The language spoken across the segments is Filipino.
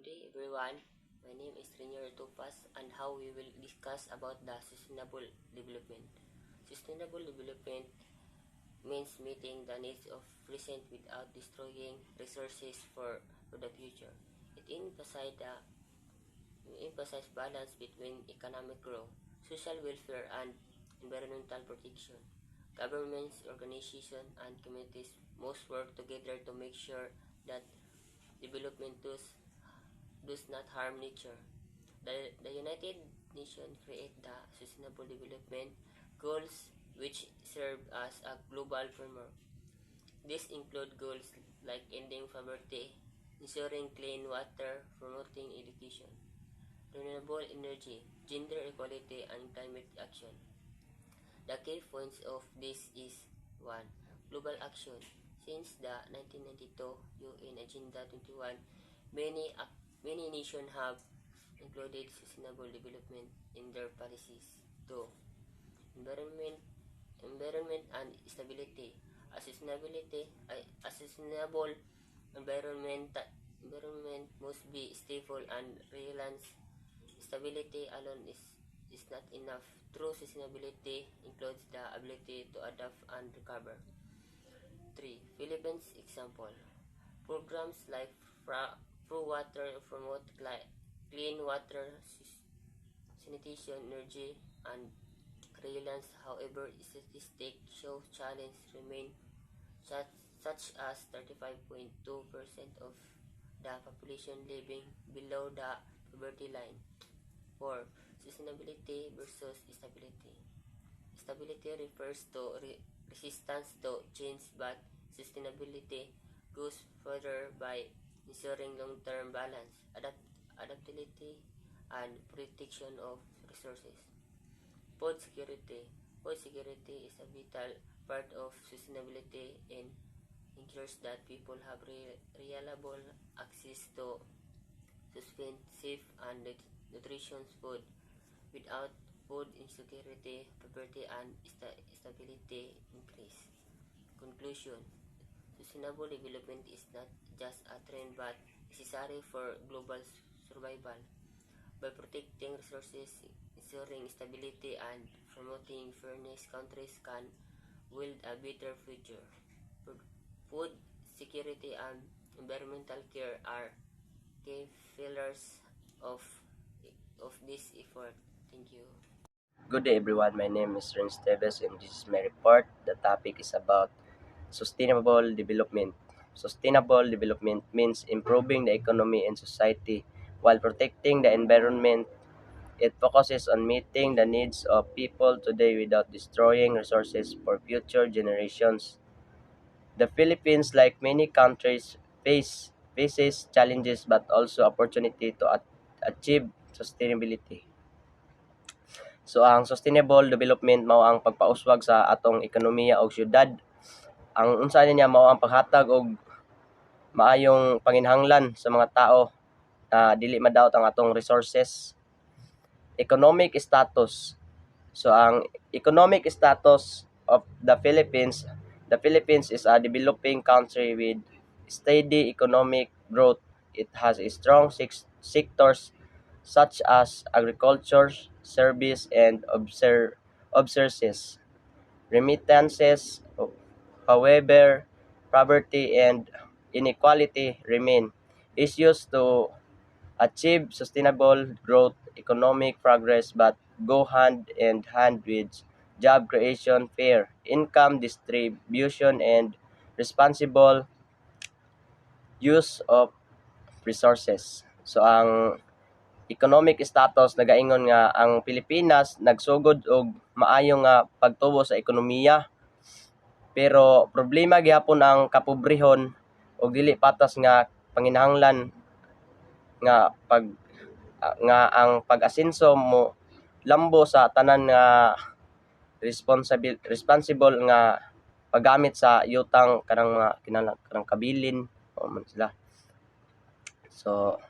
Good day everyone. My name is Renier Topas and how we will discuss about the sustainable development. Sustainable development means meeting the needs of present without destroying resources for the future. It emphasizes balance between economic growth, social welfare and environmental protection. Governments, organizations and communities must work together to make sure that development does not harm nature. The United Nations create the Sustainable Development Goals which serve as a global framework. These include goals like ending poverty, ensuring clean water, promoting education, renewable energy, gender equality, and climate action. The key points of this is 1. Global action. Since the 1992 UN Agenda 21, many nations have included sustainable development in their policies. 2. Environment, environment and stability. A sustainable environment must be stable and reliance. Stability alone is not enough. True sustainability includes the ability to adapt and recover. 3. Philippines example. Programs like Pro Water promote clean water, sanitation, energy, and resilience. However, statistics show challenges remain such, such as 35.2% of the population living below the poverty line. 4. Sustainability versus stability. Stability refers to resistance to change, but sustainability goes further by ensuring long-term balance, adaptability, and protection of resources. Food security. Food security is a vital part of sustainability and ensures that people have reliable access to sustained, safe, and nutritious food. Without food insecurity, poverty, and stability increase. Conclusion. Sustainable development is not just a trend but necessary for global survival. By protecting resources, ensuring stability, and promoting fairness, countries can build a better future. Food security and environmental care are key pillars of this effort. Thank you. Good day everyone, my name is Renz Teves and this is my report. The topic is about sustainable development. Sustainable development means improving the economy and society while protecting the environment. It focuses on meeting the needs of people today without destroying resources for future generations. The Philippines, like many countries, faces challenges but also opportunity to achieve sustainability. So ang sustainable development mao ang pagpauswag sa atong ekonomiya og syudad. Ang unsa niya mao ang paghatag og maayong panginhanglan sa mga tao na dili madawat ang atong resources. Economic status. So ang economic status of the Philippines is a developing country with steady economic growth. It has a strong sectors such as agriculture, service, and services. Remittances, however, poverty and inequality remain issues to achieve sustainable growth, economic progress, but go hand in hand with job creation, fair income distribution, and responsible use of resources. So ang economic status nagaingon nga ang Pilipinas nagsugod og maayo nga pagtubo sa ekonomiya, pero problema gyapon ang kapobrehon og dili patas nga panginahanglan nga ang pag-asenso mo lambo sa tanan nga responsible nga paggamit sa yutang kanang mga kanang kabilin o man sila. So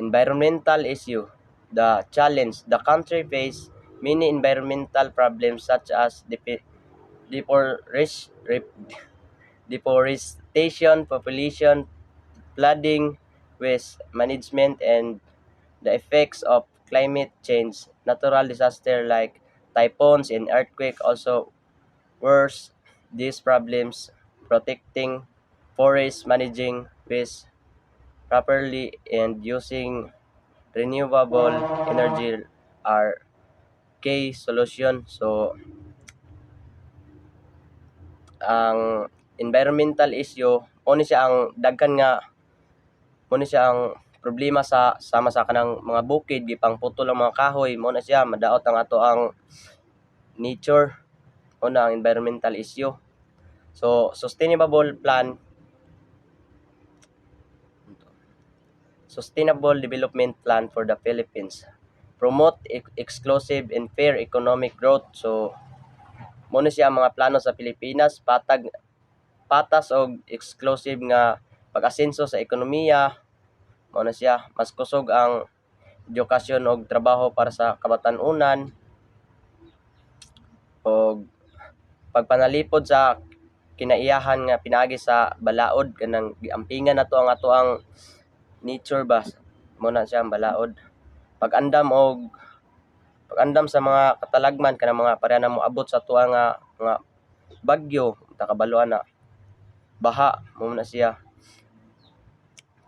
environmental issue. The challenge. The country face many environmental problems such as deforestation, population, flooding, waste management, and the effects of climate change. Natural disaster like typhoons and earthquake also worse these problems. Protecting forests, managing waste properly, and using renewable energy are key solution. So ang environmental issue mo ni siya ang daghan nga mo ni siya ang problema sa sama sa kanang mga bukid gipang putol ang mga kahoy, mo na siya madaot ang ato ang nature, mo na ang environmental issue. So sustainable development plan for the Philippines promote exclusive and fair economic growth. So mo na siya ang mga plano sa Pilipinas, patas og exclusive nga pag-asenso sa ekonomiya. Mao na siya mas kusog ang edukasyon og trabaho para sa kabatan-unan, og pagpanalipod sa kinaiyahan nga pinaagi sa balaod kanang giampingan nato ang ato ang nature ba. Mo na siya ang balaod. Pag-andam sa mga katalagman kanang mga pareha na moabot sa tuwa nga bagyo, takabaluan na baha, mo na siya.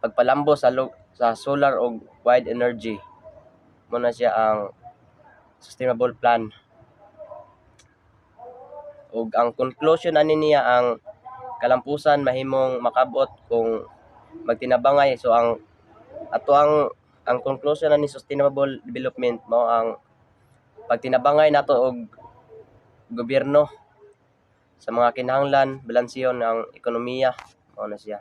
Pagpalambo sa solar og wind energy, mo na siya ang sustainable plan. Ug ang conclusion ani niya ang kalampusan mahimong makabot kung magtinabangay. So ang conclusion ani sustainable development mao ang pagtinabangay nato og gobyerno sa mga kinahanglan, balanseyon ang ekonomiya, mao na siya.